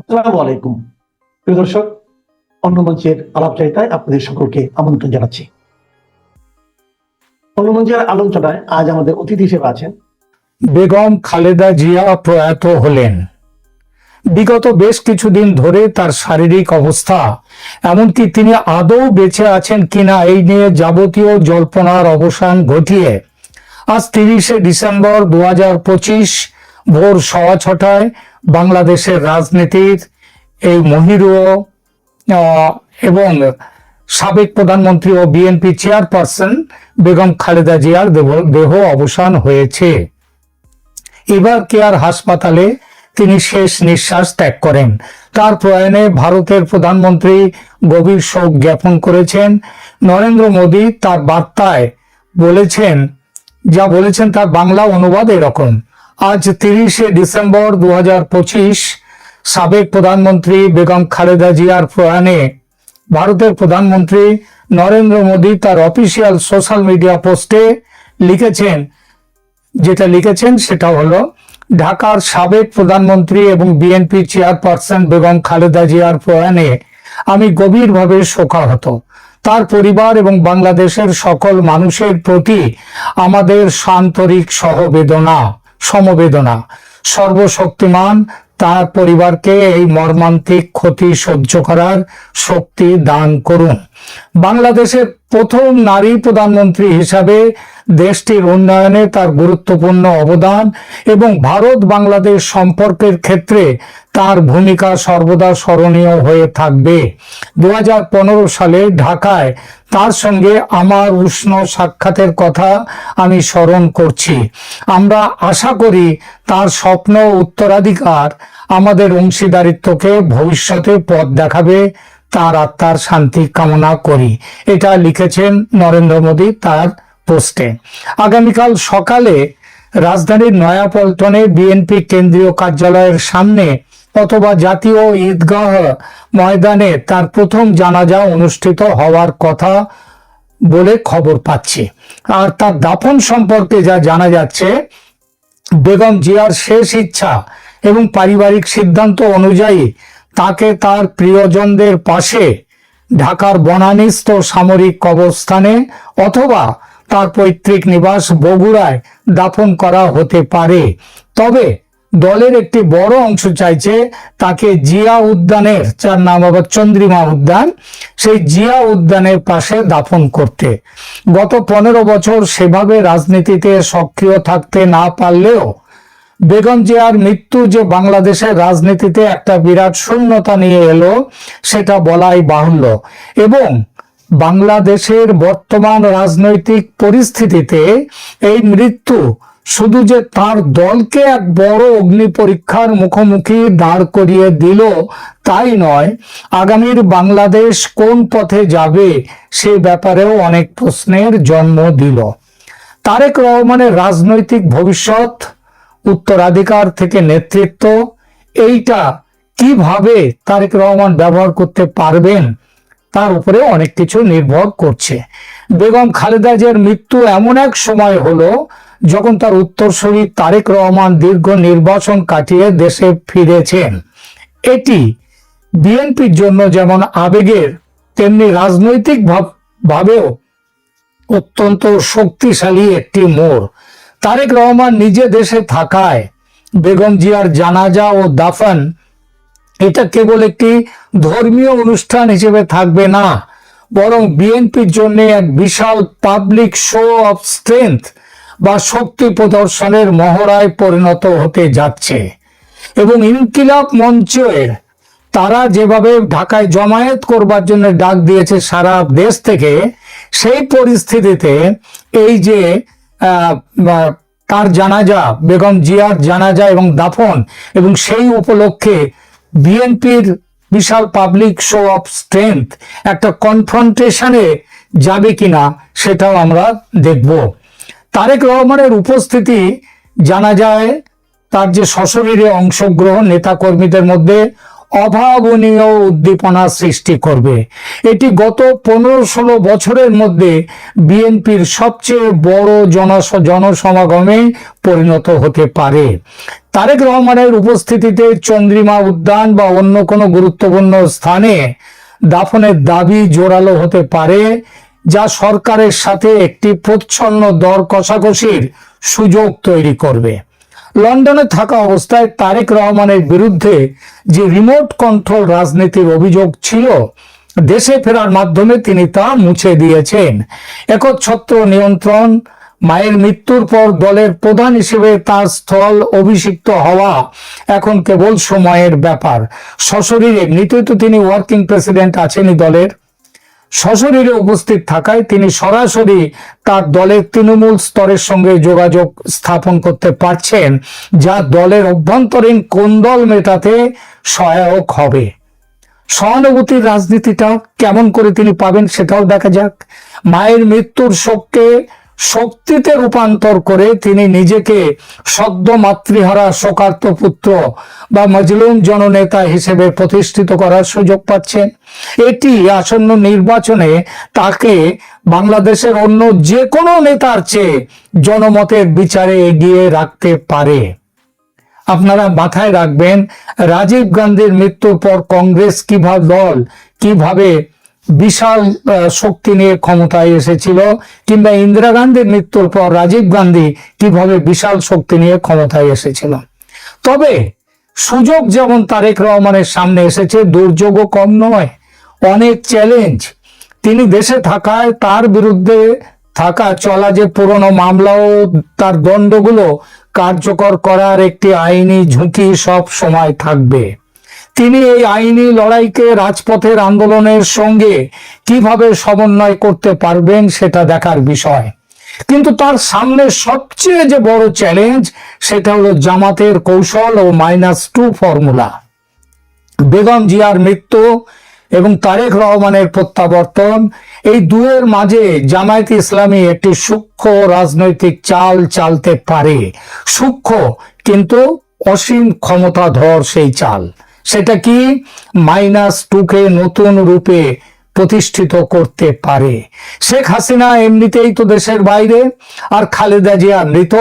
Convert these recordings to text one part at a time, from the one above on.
আসসালামু আলাইকুম প্রিয় দর্শক, অন্য মঞ্চের আলাপচারিতায় আপনাদের সকলকে আমন্ত্রণ জানাচ্ছি। অন্য মঞ্চের আলোচনায় আজ আমাদের অতিথি হিসেবে আছেন বেগম খালেদা জিয়া প্রয়াত হলেন। বিগত বেশ কিছুদিন ধরে তার শারীরিক অবস্থা, এমনকি তিনি আদৌ বেঁচে আছেন কিনা এই নিয়ে যাবতীয় জল্পনার অবসান ঘটিয়ে আজ 30শে ডিসেম্বর 2025 ভোর 6:15 বাংলাদেশের রাজনীতির এই মহিরুহ এবং সাবেক প্রধানমন্ত্রী ও বিএনপি চেয়ারপারসন বেগম খালেদা জিয়ার দেহ অবসান হয়েছে। এবার কেয়ার হাসপাতালে তিনি শেষ নিঃশ্বাস ত্যাগ করেন। তার প্রয়াণে ভারতের প্রধানমন্ত্রী গভীর শোক জ্ঞাপন করেছেন। নরেন্দ্র মোদী তার বার্তায় বলেছেন তার বাংলা অনুবাদ এরকম: আজ 30শে ডিসেম্বর 2025 সাবেক প্রধানমন্ত্রী বেগম খালেদা জিয়ার প্রয়াণে ভারতের প্রধানমন্ত্রী নরেন্দ্র মোদী তার অফিসিয়াল সোশ্যাল মিডিয়া পোস্টে লিখেছেন সেটা হলো, ঢাকার সাবেক প্রধানমন্ত্রী এবং বিএনপি চেয়ারপারসন বেগম খালেদা জিয়ার প্রয়াণে আমি গভীরভাবে শোকাহত। তার পরিবার এবং বাংলাদেশের সকল মানুষের প্রতি আমাদের সান্তরিক সমবেদনা। সর্বশক্তিমান তার পরিবারকে এই মর্মান্তিক ক্ষতি সহ্য করার শক্তি দান করুন। বাংলাদেশের প্রথম নারী প্রধানমন্ত্রী হিসাবে দেশটির উন্নয়নে তার গুরুত্বপূর্ণ অবদান এবং ভারত বাংলাদেশ সম্পর্কের ক্ষেত্রে তার ভূমিকা সর্বদা স্মরণীয় হয়ে থাকবে। 2015 সালে ঢাকায় তার সঙ্গে আমার উষ্ণ সাক্ষাতের কথা আমি স্মরণ করছি। আমরা আশা করি তার স্বপ্ন উত্তরাধিকার আমাদের অংশীদারিত্বকে ভবিষ্যতে পথ দেখাবে। তার আত্মার শান্তি কামনা করি। এটা লিখেছেন নরেন্দ্র মোদী তার পোস্টে। আগামীকাল সকালে রাজধানীর নয়াপল্টনে বিএনপি কেন্দ্রীয় কার্যালয়ের সামনে অথবা জাতীয় ঈদগাহ ময়দানে তার প্রথম জানাজা অনুষ্ঠিত হওয়ার কথা বলে খবর পাচ্ছি। আর তার দাফন সম্পর্কে যা জানা যাচ্ছে, বেগম জিয়ার শেষ ইচ্ছা এবং পারিবারিক সিদ্ধান্ত অনুযায়ী তাকে তার প্রিয়জনদের পাশে ঢাকার বনানীস্থ সামরিক কবরস্থানে অথবা তার পৈতৃক নিবাস বগুড়ায় দাফন করা হতে পারে। তবে দলের একটি বড় অংশ চাইছে তাকে জিয়া উদ্যানের, যার নাম আবার চন্দ্রিমা উদ্যান, সেই জিয়া উদ্যানের পাশে দাফন করতে। গত 15 বছর সেভাবে রাজনীতিতে সক্রিয় থাকতে না পারলেও বেগম জিয়ার মৃত্যু যে বাংলাদেশের রাজনীতিতে একটা বিরাট শূন্যতা নিয়ে এলো সেটা বলাই বাহুল্য। এবং বাংলাদেশের বর্তমান রাজনৈতিক পরিস্থিতিতে এই মৃত্যু শুধু যে তার দলকে এক বড় অগ্নি পরীক্ষার মুখোমুখি দাঁড় করিয়ে দিল তাই নয়, আগামীর বাংলাদেশ কোন পথে যাবে সে ব্যাপারেও অনেক প্রশ্নের জন্ম দিল। তারেক রহমানের রাজনৈতিক ভবিষ্যৎ, উত্তরাধিকার থেকে নেতৃত্ব, এইটা কিভাবে তারেক রহমান ব্যবহার করতে পারবেন তার উপরে অনেক কিছু নির্ভর করছে। বেগম খালেদা জিয়ার মৃত্যু এমন এক সময় হলো যখন তার উত্তরসূরি তারেক রহমান দীর্ঘ নির্বাচন কাটিয়ে দেশে ফিরেছেন। এটি বিএনপির জন্য যেমন আবেগের তেমনি রাজনৈতিক ভাবেও অত্যন্ত শক্তিশালী একটি মোড়। তারেক রহমান নিজে দেশে থাকায় বেগম জিয়ার জানাজা ও দাফন এটা কেবল একটি ধর্মীয় অনুষ্ঠান হিসেবে থাকবে না, বরং বিএনপির জন্য এক বিশাল পাবলিক শো অফ স্ট্রেংথ বা শক্তি প্রদর্শনের মহড়ায় পরিণত হতে যাচ্ছে। এবং ইনকিলাব মঞ্চের তারা যেভাবে ঢাকায় জমায়েত করবার জন্য ডাক দিয়েছে সারা দেশ থেকে, সেই পরিস্থিতিতে এই যে তার জানাজা, বেগম জিয়ার জানাজা এবং দাফন, এবং সেই উপলক্ষে বিএনপির বিশাল পাবলিক শো অফ স্ট্রেংথ একটা কনফ্রন্টেশনে যাবে কিনা সেটাও আমরা দেখব। তারেক রহমানের উপস্থিতি জানা যায়, তার যে সশরীরে অংশগ্রহণ নেতাকর্মীদের মধ্যে অভাবনীয় উদ্দীপনা সৃষ্টি করবে। এটি গত 15-16 বছরের মধ্যে বিএনপির সবচেয়ে বড় জনসমাগমে পরিণত হতে পারে। তারেক রহমানের উপস্থিতিতে চন্দ্রিমা উদ্যান বা অন্য কোনো গুরুত্বপূর্ণ স্থানে দাফনের দাবি জোরালো হতে পারে, যা সরকারের সাথে একটি প্রচ্ছন্ন দর কষাকষির সুযোগ তৈরি করবে। লন্ডনে থাকা অবস্থায় তারেক রহমানের বিরুদ্ধে যে রিমোট কন্ট্রোল রাজনীতির অভিযোগ ছিল, দেশে ফেরার মাধ্যমে তিনি তা মুছে দিয়েছেন। একচ্ছত্র নিয়ন্ত্রণ, মায়ের মৃত্যুর পর দলের প্রধান হিসেবে তার স্থল অভিষিক্ত হওয়া এখন কেবল সময়ের ব্যাপার। সশরীরে, এমনিতেই তো তিনি ওয়ার্কিং প্রেসিডেন্ট আছেনই দলের, সশরীরে উপস্থিত থাকায় তিনি সরাসরি তার দলের তৃণমূল স্তরের সঙ্গে যোগাযোগ স্থাপন করতে পারছেন, যা দলের অভ্যন্তরীণ কোন্দল মেটাতে সহায়ক হবে। সহানুভূতির রাজনীতিটা কেমন করে তিনি পাবেন সেটাও দেখা যাক। মায়ের মৃত্যুর শোককে শক্তিতে রূপান্তর করে তিনি নিজেকে সদ্য মাতৃহারা শোকার্ত পুত্র বা মজলুম জননেতা হিসেবে প্রতিষ্ঠিত করার সুযোগ পাচ্ছেন। এটি আসন্ন নির্বাচনে তাকে বাংলাদেশের অন্য যে কোনো নেতার চেয়ে জনমতের বিচারে এগিয়ে রাখতে পারে। আপনারা মাথায় রাখবেন, রাজীব গান্ধীর মৃত্যুর পর কংগ্রেস কিভাবে বিশাল শক্তি নিয়ে ক্ষমতায় এসেছিল, কিংবা ইন্দিরা গান্ধীর মৃত্যুর পর রাজীব গান্ধী কিভাবে বিশাল শক্তি নিয়ে ক্ষমতায় এসেছিল। তবে সুযোগ যেমন তারেক রহমানের সামনে এসেছে, দুর্যোগও কম নয়। অনেক চ্যালেঞ্জ তিনি দেশে থাকায় তার বিরুদ্ধে চলা যে পুরনো মামলা ও তার দণ্ডগুলো কার্যকর করার একটি আইনি ঝুঁকি সব সময় থাকবে। তিনি এই আইনি লড়াইকে রাজপথের আন্দোলনের সঙ্গে কিভাবে সমন্বয় করতে পারবেন সেটা দেখার বিষয়। কিন্তু তার সামনে সবচেয়ে যে বড় চ্যালেঞ্জ, সেটা হলো জামাতের কৌশল ও -2 ফর্মুলা। বেগম জিয়ার মৃত্যু এবং তারেক রহমানের প্রত্যাবর্তন, এই দুয়ের মাঝে জামায়াত ইসলামী একটি সূক্ষ্ম রাজনৈতিক চাল চালতে পারে। সূক্ষ্ম কিন্তু অসীম ক্ষমতাধর সেই চাল। সেটা কি? -2কে নতুন রূপে প্রতিষ্ঠিত করতে পারে। শেখ হাসিনা এমনিতেই তো দেশের বাইরে, আর খালেদা জিয়া মৃত।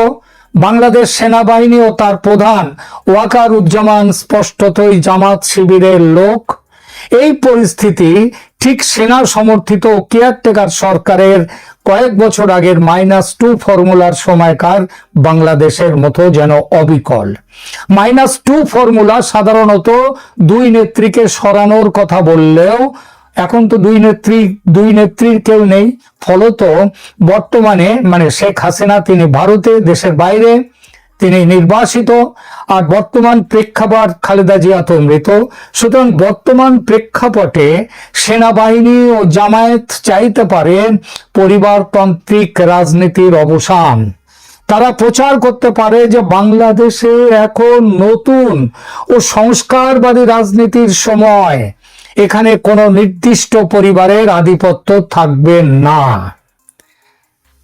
বাংলাদেশ সেনাবাহিনী ও তার প্রধান ওয়াকারুজ্জামান স্পষ্টতই জামাত শিবিরের লোক। এই পরিস্থিতি ঠিক সেনা সমর্থিত কেয়ারটেকার সরকারের কয়েক বছর আগের -2 ফর্মুলার সময়কার বাংলাদেশের মতো যেন অবিকল। -2 ফর্মুলা সাধারণত দুই নেত্রীকে সরানোর কথা বললেও এখন তো দুই নেত্রীর কেউ নেই। ফলত বর্তমানে শেখ হাসিনা তিনি ভারতে, দেশের বাইরে তিনি নির্বাসিত, আর বর্তমান প্রেক্ষাপট খালেদা জিয়া তো মৃত। সুতরাং বর্তমান প্রেক্ষাপটে সেনাবাহিনী ও জামায়াত চাইতে পারেন পরিবারতান্ত্রিক রাজনীতির অবসান। তারা প্রচার করতে পারে যে বাংলাদেশে এখন নতুন ও সংস্কারবাদী রাজনীতির সময়, এখানে কোনো নির্দিষ্ট পরিবারের আধিপত্য থাকবে না।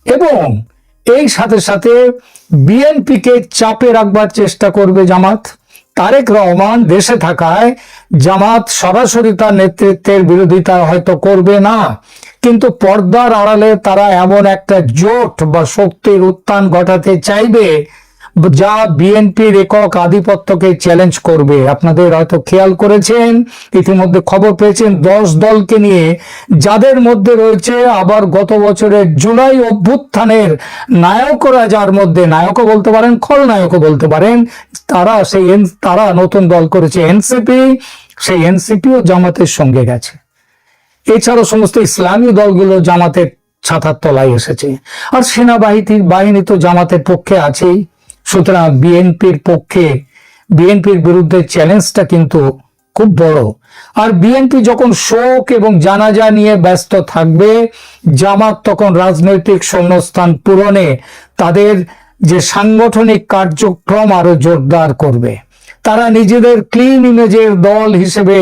এবং এই সাথে সাথে বিএনপিকে চাপে রাখবার চেষ্টা করবে জামাত। তারেক রহমান দেশে থাকায় জামাত সরাসরি তার নেতৃত্বের বিরোধিতা হয়তো করবে না, কিন্তু পর্দার আড়ালে তারা এমন একটা জোট বা শক্তির উত্থান ঘটাতে চাইবে যা বিএনপির একক আধিপত্যকে চ্যালেঞ্জ করবে। আপনাদের হয়তো খেয়াল করেছেন, ইতিমধ্যে খবর পেয়েছেন 10 দলকে নিয়ে, যাদের মধ্যে রয়েছে আবার গত বছরের জুলাই অভ্যুত্থানের নায়করা, যার মধ্যে নায়কও বলতে পারেন, খলনায়কও বলতে পারেন, তারা নতুন দল করেছে এনসিপি। সেই এনসিপিও জামাতের সঙ্গে গেছে। এছাড়াও সমস্ত ইসলামী দলগুলো জামাতের ছাতার তলায় এসেছে, আর সেনাবাহিনী তো জামাতের পক্ষে আছেই। সুতরাং বিএনপির বিরুদ্ধে চ্যালেঞ্জটা কিন্তু খুব বড়। আর বিএনপি যখন শোক এবং জানাজা নিয়ে ব্যস্ত থাকবে, জামাত তখন রাজনৈতিক শূন্যস্থান পূরণে তাদের যে সাংগঠনিক কার্যক্রম আরো জোরদার করবে। তারা নিজেদের ক্লিন ইমেজের দল হিসেবে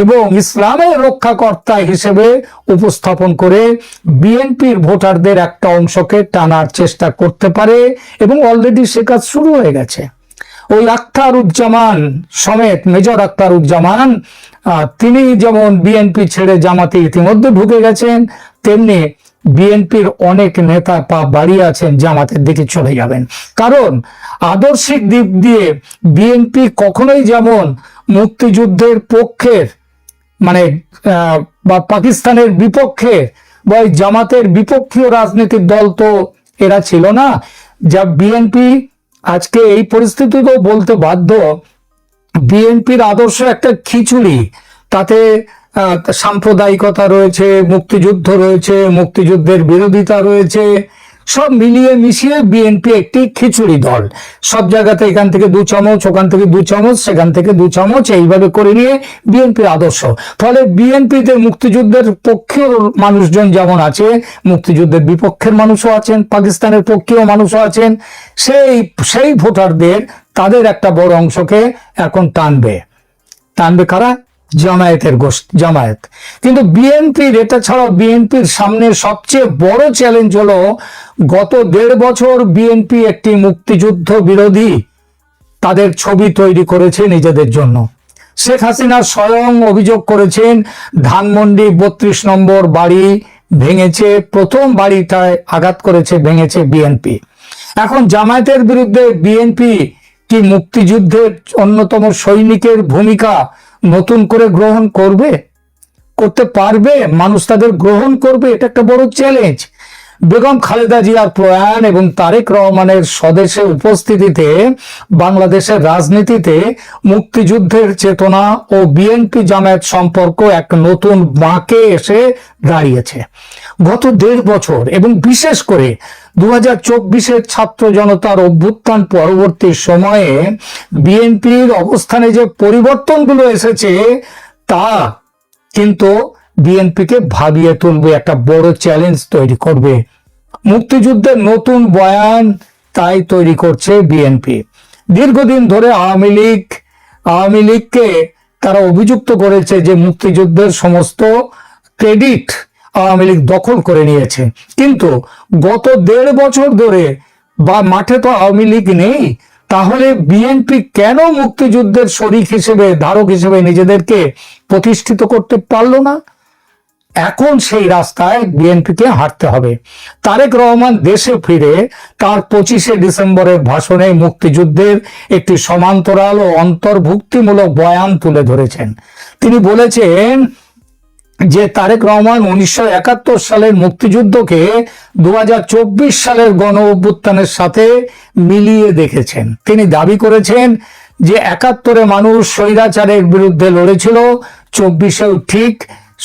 এবং ইসলামের রক্ষাকর্তা হিসেবে উপস্থাপন করে বিএনপির ভোটারদের একটা অংশকে টানার চেষ্টা করতে পারে, এবং অলরেডি সে কাজ শুরু হয়ে গেছে। ওই আখতারুজ্জামান সমেত, মেজর আখতারুজ্জামান, তিনি যেমন বিএনপি ছেড়ে জামাতে ইতিমধ্যে ঢুকে গেছেন, তেমনি বিএনপির অনেক নেতা পা বাড়িয়ে আছেন জামাতের দিকে চলে যাবেন। কারণ আদর্শিক দিক দিয়ে বিএনপি কখনোই যেমন মুক্তিযুদ্ধের পক্ষের মানে বা পাকিস্তানের বিপক্ষে বা জামাতের বিপক্ষীয় রাজনৈতিক দল তো এরা ছিল না। যা বিএনপি আজকে এই পরিস্থিতিতেও বলতে বাধ্য, বিএনপির আদর্শ একটা খিচুড়ি, তাতে সাম্প্রদায়িকতা রয়েছে, মুক্তিযুদ্ধ রয়েছে, মুক্তিযুদ্ধের বিরোধিতা রয়েছে, সব মিলিয়ে মিশিয়ে বিএনপি একটি খিচুড়ি দল। সব জায়গাতে এখান থেকে 2 চামচ, ওখান থেকে 2 চামচ, সেখান থেকে 2 চামচ, এইভাবে করে নিয়ে বিএনপির আদর্শ। ফলে বিএনপিতে মুক্তিযুদ্ধের পক্ষের মানুষজন যেমন আছে, মুক্তিযুদ্ধের বিপক্ষের মানুষও আছেন, পাকিস্তানের পক্ষেও মানুষও আছেন। সেই ভোটারদের, তাদের একটা বড় অংশকে এখন টানবে কারা? জামায়াতের জামায়াত। কিন্তু বিএনপির, এটা ছাড়াও বিএনপির সামনে সবচেয়ে বড় চ্যালেঞ্জ হলো, গত 1.5 বছর বিএনপি একটি মুক্তিযুদ্ধ বিরোধী তাদের ছবি তৈরি করেছে নিজেদের জন্য। শেখ হাসিনা স্বয়ং অভিযোগ করেছেন ধানমন্ডি 32 নম্বর বাড়ি ভেঙেছে, প্রথম বাড়িটায় আঘাত করেছে, ভেঙেছে বিএনপি। এখন জামায়াতের বিরুদ্ধে বিএনপি কি মুক্তিযুদ্ধের অন্যতম সৈনিকের ভূমিকা নতুন করে গ্রহণ করতে পারবে? মানুষ তাদের গ্রহণ করবে? এটা একটা বড় চ্যালেঞ্জ। বেগম খালেদা জিয়ার প্রয়াণ এবং তারেক রহমানের স্বদেশে উপস্থিতিতে বাংলাদেশের রাজনীতিতে মুক্তিযুদ্ধের চেতনা ও বিএনপি জামায়াত সম্পর্ক এক নতুন বাঁকে এসে দাঁড়িয়েছে। গত 1.5 বছর এবং বিশেষ করে 2024-এর ছাত্র জনতার অভ্যুত্থান পরবর্তী সময়ে বিএনপির অবস্থানে যে পরিবর্তনগুলো এসেছে, তা কিন্তু বিএনপিকে ভাবিয়ে তুলবে, একটা বড় চ্যালেঞ্জ তৈরি করবে। মুক্তিযুদ্ধের নতুন বয়ান তাই তৈরি করছে বিএনপি। দীর্ঘদিন ধরে আওয়ামী লীগকে তারা অভিযুক্ত করেছে যে মুক্তিযুদ্ধের সমস্ত ক্রেডিট আওয়ামী লীগ দখল করে নিয়েছে। কিন্তু গত 1.5 বছর ধরে মাঠে তো আওয়ামী লীগ নেই, তাহলে বিএনপি কেন মুক্তিযুদ্ধের শরিক হিসেবে, ধারক হিসেবে নিজেদেরকে প্রতিষ্ঠিত করতে পারলো না? এখন সেই রাস্তায় বিএনপিকে হাঁটতে হবে। তারেক রহমান দেশে ফিরে তার 25শে ডিসেম্বরের ভাষণে মুক্তিযুদ্ধের একটি সমান্তরাল ও অন্তর্ভুক্তিমূলক বয়ান তুলে ধরেছেন। তিনি বলেছেন যে তারেক রহমান 1971 সালের মুক্তিযুদ্ধকে 2024 সালের গণ অভ্যুত্থানের সাথে মিলিয়ে দেখেছেন। তিনি দাবি করেছেন যে 71-এ মানুষ স্বৈরাচারের বিরুদ্ধে লড়েছিল, 24-এও ঠিক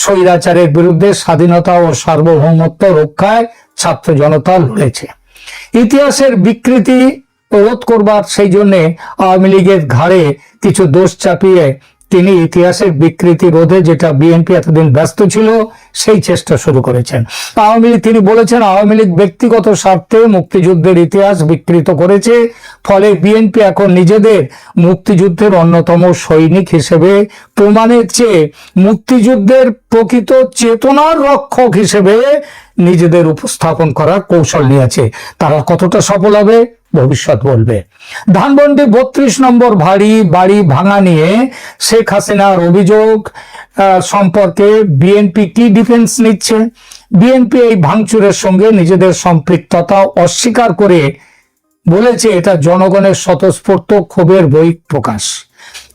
স্বৈরাচারের বিরুদ্ধে স্বাধীনতা ও সার্বভৌমত্ব রক্ষায় ছাত্র জনতা লড়েছে। ইতিহাসের বিকৃতি রোধ করবার সেই জন্যে আওয়ামী লীগের ঘাড়ে কিছু দোষ চাপিয়ে তিনি ইতিহাসের বিকৃতি রোধে, যেটা বিএনপি এতদিন ব্যস্ত ছিল, সেই চেষ্টা শুরু করেছেন। তিনি বলেছেন আওয়ামী লীগ ব্যক্তিগত স্বার্থে মুক্তিযুদ্ধের ইতিহাস বিকৃত করেছে, ফলে বিএনপি এখন নিজেদের মুক্তিযুদ্ধের অন্যতম সৈনিক হিসেবে প্রমাণের চেয়ে মুক্তিযুদ্ধের প্রকৃত চেতনার রক্ষক হিসেবে নিজেদের উপস্থাপন করার কৌশল নিয়েছে। তারা কতটা সফল হবে ভবিষ্যৎ বলবে। ধানমন্ডি 32 নম্বর বাড়ি ভাঙা নিয়ে শেখ হাসিনার অভিযোগ সম্পর্কে বিএনপি কি ডিফেন্স নিচ্ছে? বিএনপি এই ভাঙচুরের সঙ্গে নিজেদের সম্পৃক্ততা অস্বীকার করে বলেছে এটা জনগণের স্বতঃস্ফূর্ত ক্ষোভের বহিঃপ্রকাশ।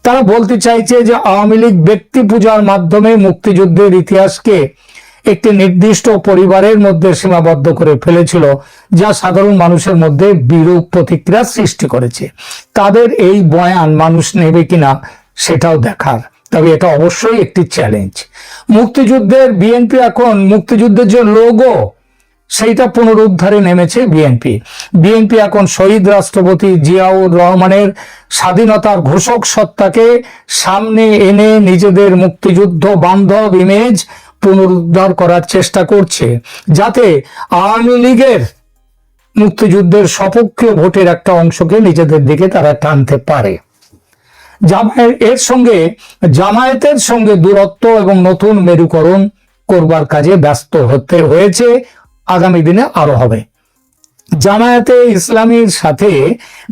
তারা বলতে চাইছে যে আওয়ামী লীগ ব্যক্তি পূজার মাধ্যমে মুক্তিযুদ্ধের ইতিহাসকে একটি নির্দিষ্ট পরিবারের মধ্যে সীমাবদ্ধ করে ফেলেছিল, যা সাধারণ মানুষের মধ্যে বিরূপ প্রতিক্রিয়া সৃষ্টি করেছে। তাদের এই বয়ান মানুষ নেবে কিনা সেটাও দেখার, তবে এটা অবশ্যই একটি চ্যালেঞ্জ। বিএনপি এখন মুক্তিযুদ্ধের যে লোগো, সেইটা পুনরুদ্ধারে নেমেছে বিএনপি এখন শহীদ রাষ্ট্রপতি জিয়াউর রহমানের স্বাধীনতার ঘোষক সত্তাকে সামনে এনে নিজেদের মুক্তিযুদ্ধ বান্ধব ইমেজ পুনরুদ্ধার করার চেষ্টা করছে, যাতে আওয়ামী লীগের মুক্তিযুদ্ধের সপক্ষে ভোটের একটা অংশকে নিজেদের দিকে তারা টানতে পারে। জামায়াতের সঙ্গে দূরত্ব এবং নতুন মেরুকরণ করবার কাজে ব্যস্ত হতে হয়েছে, আগামী দিনে আরো হবে। জামায়াতে ইসলামীর সাথে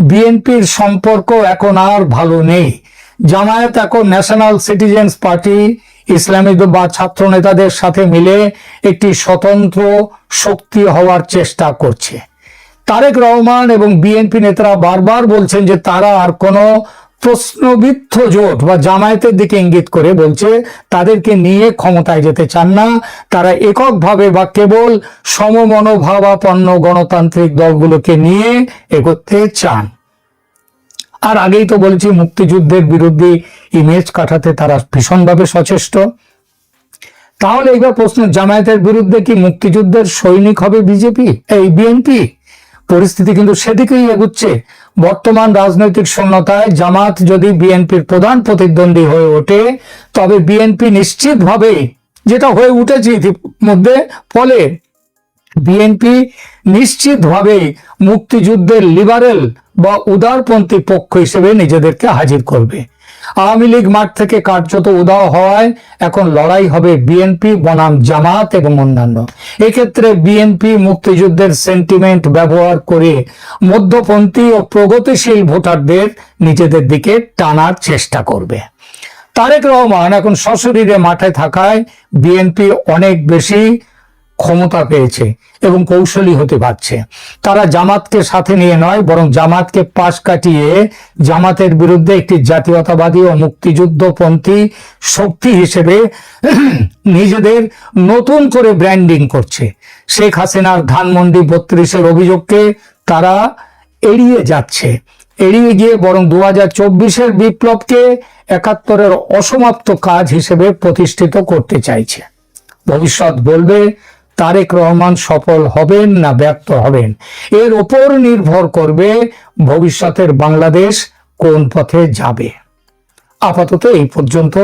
বিএনপির সম্পর্ক এখন আর ভালো নেই। জামায়াত এখন ন্যাশনাল সিটিজেন্স পার্টি, ইসলামী বা ছাত্র নেতাদের সাথে মিলে একটি স্বতন্ত্র শক্তি হওয়ার চেষ্টা করছে। তারেক রহমান এবং বিএনপি নেতারা বারবার বলছেন যে তারা আর কোনো প্রশ্নবিদ্ধ জোট বা জামায়াতের দিকে ইঙ্গিত করে বলছে তাদেরকে নিয়ে ক্ষমতায় যেতে চান না, তারা এককভাবে বা কেবল সমমনোভাবাপন্ন গণতান্ত্রিক দলগুলোকে নিয়ে এগোতে চান। আর আগেই তো বলেছি মুক্তিযুদ্ধের বিরুদ্ধে ইমেজ কাটাতে তারা ভীষণভাবে সচেষ্ট। তাহলে এইবার প্রশ্ন, জামায়াতের বিরুদ্ধে কি মুক্তিযুদ্ধের সৈনিক হবে বিএনপি? পরিস্থিতি কিন্তু সেদিকেই এগুচ্ছে। বর্তমান রাজনৈতিক শূন্যতায় জামাত যদি বিএনপির প্রধান প্রতিদ্বন্দ্বী হয়ে ওঠে, তবে বিএনপি নিশ্চিতভাবে, যেটা হয়ে উঠেছে ইতিমধ্যে, ফলে বিএনপি নিশ্চিতভাবে মুক্তিযুদ্ধের লিবারেল বা উদারপন্থী পক্ষ হিসেবে নিজেদেরকে হাজির করবে। আওয়ামী লীগ মাঠ থেকে কার্যত উধাও হওয়ায় এখন লড়াই হবে বিএনপি বনাম জামাত এবং অন্যান্য। এক্ষেত্রে বিএনপি মুক্তিযুদ্ধের সেন্টিমেন্ট ব্যবহার করে মধ্যপন্থী ও প্রগতিশীল ভোটারদের নিজেদের দিকে টানার চেষ্টা করবে। তারেক রহমান এখন সশরীরে মাঠে থাকায় বিএনপি অনেক বেশি ক্ষমতা পেয়েছে এবং কৌশলী হতে পারছে। তারা জামাতকে সাথে নিয়ে নয়, বরং জামাতকে পাশ কাটিয়ে জামাতের বিরুদ্ধে একটি জাতীয়তাবাদী ও মুক্তিযুদ্ধপন্থী শক্তি হিসেবে নিজেদের নতুন করে ব্র্যান্ডিং করছে। শেখ হাসিনার ধানমন্ডি 32-এর অভিযোগকে তারা এড়িয়ে যাচ্ছে, এড়িয়ে গিয়ে বরং 2024-এর বিপ্লবকে 71-এর অসমাপ্ত কাজ হিসেবে প্রতিষ্ঠিত করতে চাইছে। ভবিষ্যৎ বলবে তারেক রহমান সফল হবেন না ব্যর্থ হবেন। এর ওপর নির্ভর করবে ভবিষ্যতের বাংলাদেশ কোন পথে যাবে। আপাতত এই পর্যন্ত।